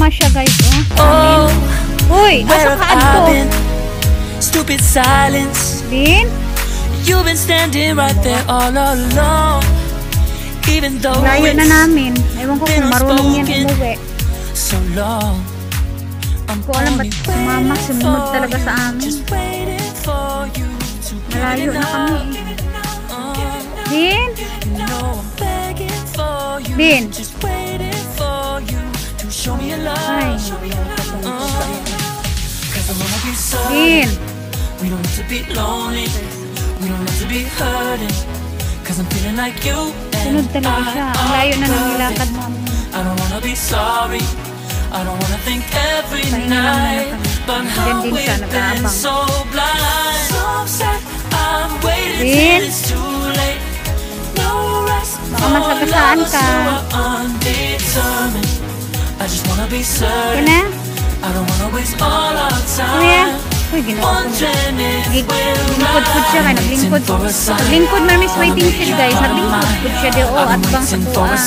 Sumama siya guys, oh. Uy, asa ka adto? Stupid silence. Bin? You've been standing right there all along. Even though layo na namin. Ewan ko kung marunong yan umuwi. So long. Ko alam ba't sumama, sumunod talaga sa amin. Malayo na kami. Bin? Bin? Ay. Bin? We don't have to be lonely. We don't have to be hurting. Cause I'm feeling like you and sunod talaga siya. Ang layo na ng nilakad mo. I don't wanna be sorry. I don't wanna think every night but how we've been so blind. So upset, I'm waiting till it's too late. No rest for lovers who are undetermined. I just wanna be certain. I don't wanna waste all our time. Uy, ginawa ko na. Naglingkod-kod siya kaya naglingkod. Naglingkod na miss waiting shed guys. Naglingkod-kod siya di at bang sa kuha.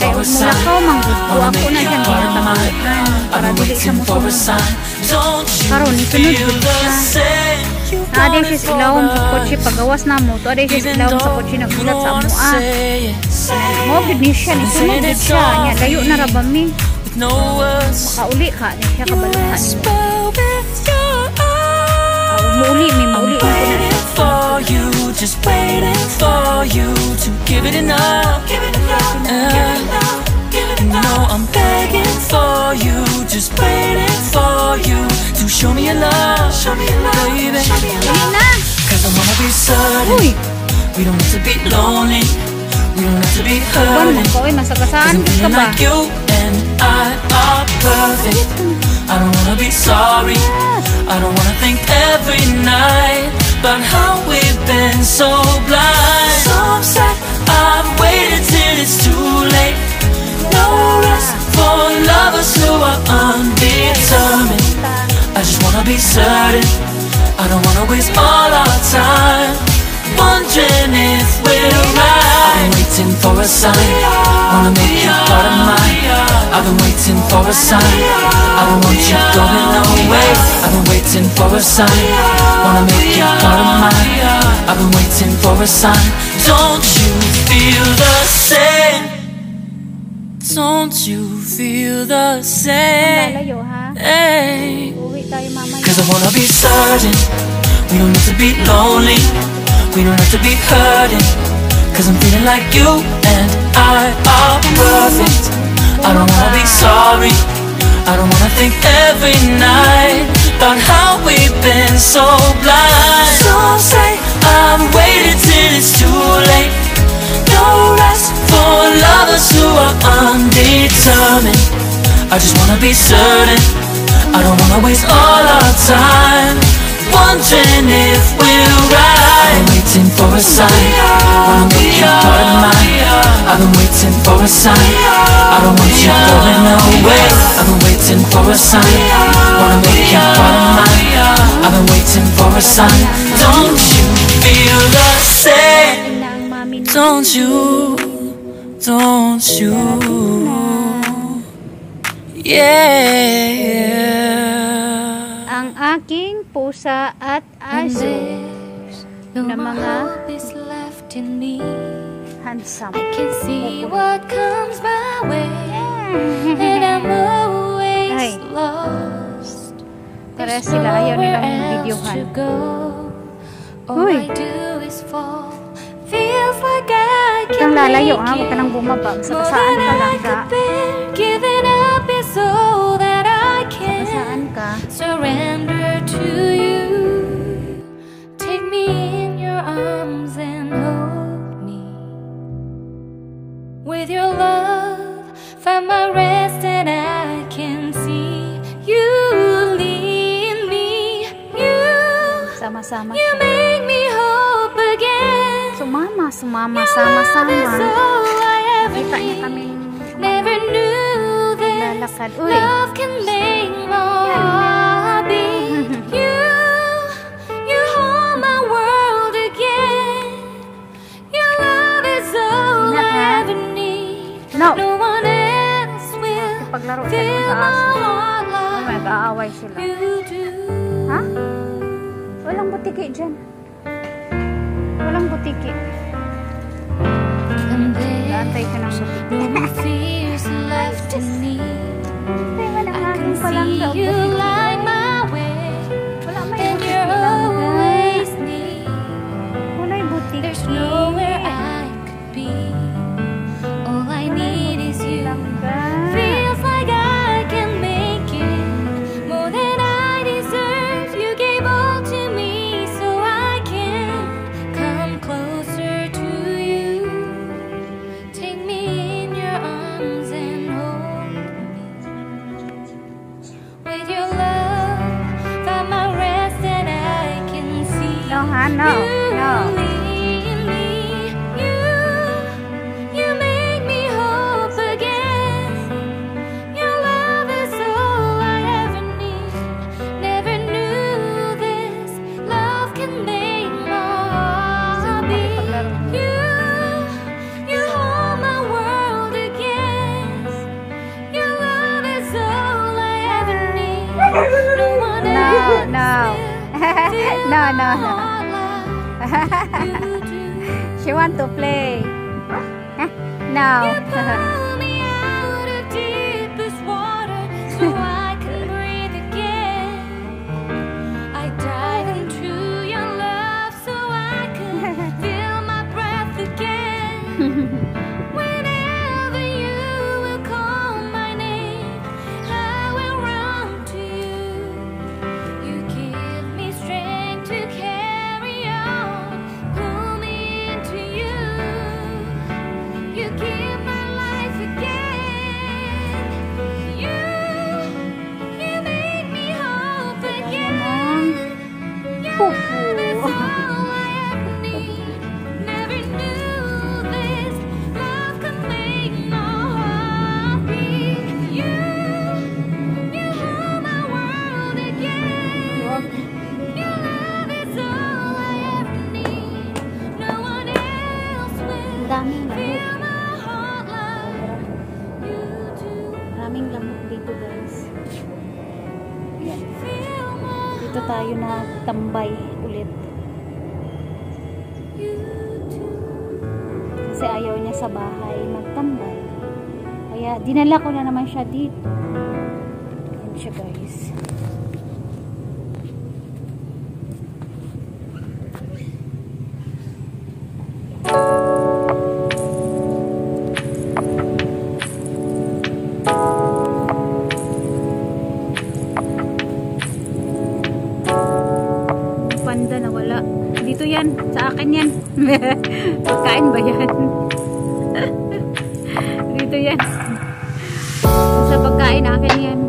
Kaya umulakaw, manggudko ako na dyan. Ginatamangitan para dili sa musuhan. Karoon, sunod siya. Aday siya silawang sa kotse. Pagawas na mo. Aday siya silawang sa kotse. Nagulat sa amuan. Mawagid niya siya. Nisunod siya. Layo na rabami. Makauli ka niya siya kabaluhan niya. Umuuli, may mauli ko na. Just waiting for you to give it enough. No, I'm begging for you. Just waiting for you to show me your love, baby. Cause I wanna be certain. We don't have to be lonely. We don't have to be hurting. Cause I'm feeling like you and I are perfect. I don't wanna be sorry. I don't wanna think every night about how we've been so blind. So upset, I've waited till it's too late. No rest for lovers who are undetermined. I just wanna be certain. I don't wanna waste all our time wondering if we're right. I've been waiting for a sign. Wanna make you part of mine. I've been waiting for a sign. I don't want you going away. I've been waiting for a sign. Wanna make you part of mine. I've been waiting for a sign. Don't you feel the same? Don't you feel the same? Hey. Cause I wanna be certain. We don't need to be lonely. We don't have to be hurting. Cause I'm feeling like you and I are perfect. I don't wanna be sorry. I don't wanna think every night about how we've been so blind. Some say I'm waiting till it's too late. No rest for lovers who are undetermined. I just wanna be certain. I don't wanna waste all our time wondering if we're right. I've been waiting for a sign. Wanna make you part of mine. I've been waiting for a sign. I don't want you going away. I've been waiting for a sign. Wanna make you part of mine. I've been waiting for a sign. Don't you feel the same? Don't you? Don't you? Yeah. Ang aking pusa at aso na mga handsome. I can see what comes my way, and I'm always lost. Para sila ayaw nilang videohan. All I do is fall. Feels like I can't lalayo ha, huwag ka nang bumaba. Sa kasaan ka lang ka. Giving up is all that I can. Saan ka? Surrender to you. Take me in your arms and hold me. With your love, find my rest and I can see you lead me. Sama-sama you make me hope again. Sumama, sama-sama. Nakita niya kami. Never knew that love can make my heart beat. You hold my world again. Your love is all I ever need. No. Walang butiki dyan. Walang butiki. Naantay ka ng butiki. No more fears left in me. Ay, walang I hangin can pa lang see daw. you light my way, Wala may and butiki you're lang. always near. Wala yung butiki. There's nowhere I could be. All I need is you. Feels like I can make it more than I deserve. You gave all to me so I can come closer to you. Take me in your arms and hold me. With your love, find my rest and I can see No, ha? No. you No. in me. You make me hope again. Your love is all I ever need. Never knew this love can make my heart beat. You hold my world again. Your love is all I ever need. No one No, else no. will fill No, no, my no. heart like you do. She want to play. No. Pull me out of deepest water so I can breathe again. I dive into your love so I can feel my breath again. Whenever you will call my name, I will run to you. You give me strength to carry on. Pull me into you. You give my life again. You make me hope again. Your love is all I ever need. Never knew this love could make my heart beat. You hold my world again. Your love is all I ever need. No one else will Daming lamok. fill my heart like you do. Maraming lamok dito, guys. Yan. Fill my Dito tayo na tambay ulit. you do. Kasi ayaw niya sa bahay magtambay. Kaya dinala ko na naman siya dito. Yan siya, guys. Yung panda na wala. Dito yan. Sa akin yan. Pagkain ba yan? Dito yan. Sa pagkain, akin yan.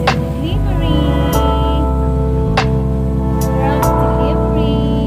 Delivery. Girls delivery.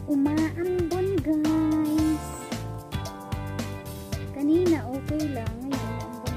umaambon guys. Kanina okay lang, ngayon umaambon.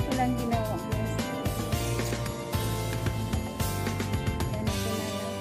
Walang ginawa guys. Ganito na lang.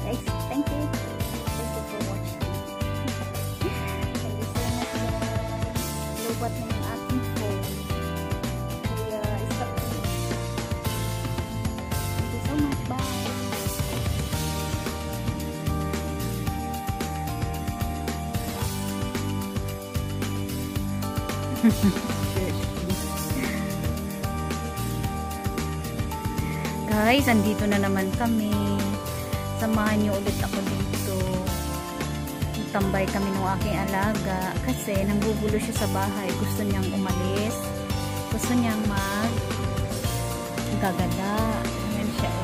Guys, thank you. Thank you for watching. Thank you so much guys. Lubat na yung aking phone. Kaya, stop na. Thank you so much. Bye. Guys, andito na naman kami. Samahan niyo ulit ako dito. Tambay kami ng aking alaga kasi nanggugulo siya sa bahay. Gusto niyang umalis. Gusto niyang gagala. Ayan siya.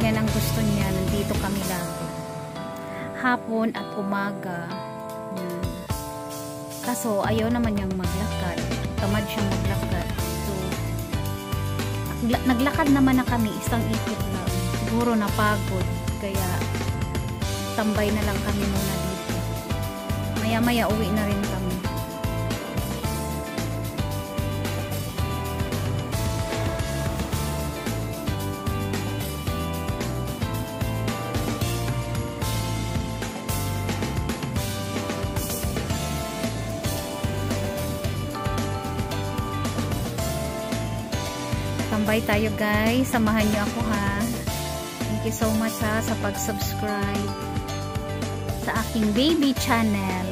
Yan ang gusto niya. Nandito kami lagi. Hapon at umaga. Yan. Kaso ayaw naman niyang maglakad. Tamad siyang maglakad. Naglakad naman na kami, isang ikot lang. Siguro napagod, kaya tambay na lang kami muna dito. Maya-maya uwi na rin kami. Tambay tayo guys. Samahan niyo ako ha. Thank you so much ha sa pag-subscribe sa aking baby channel.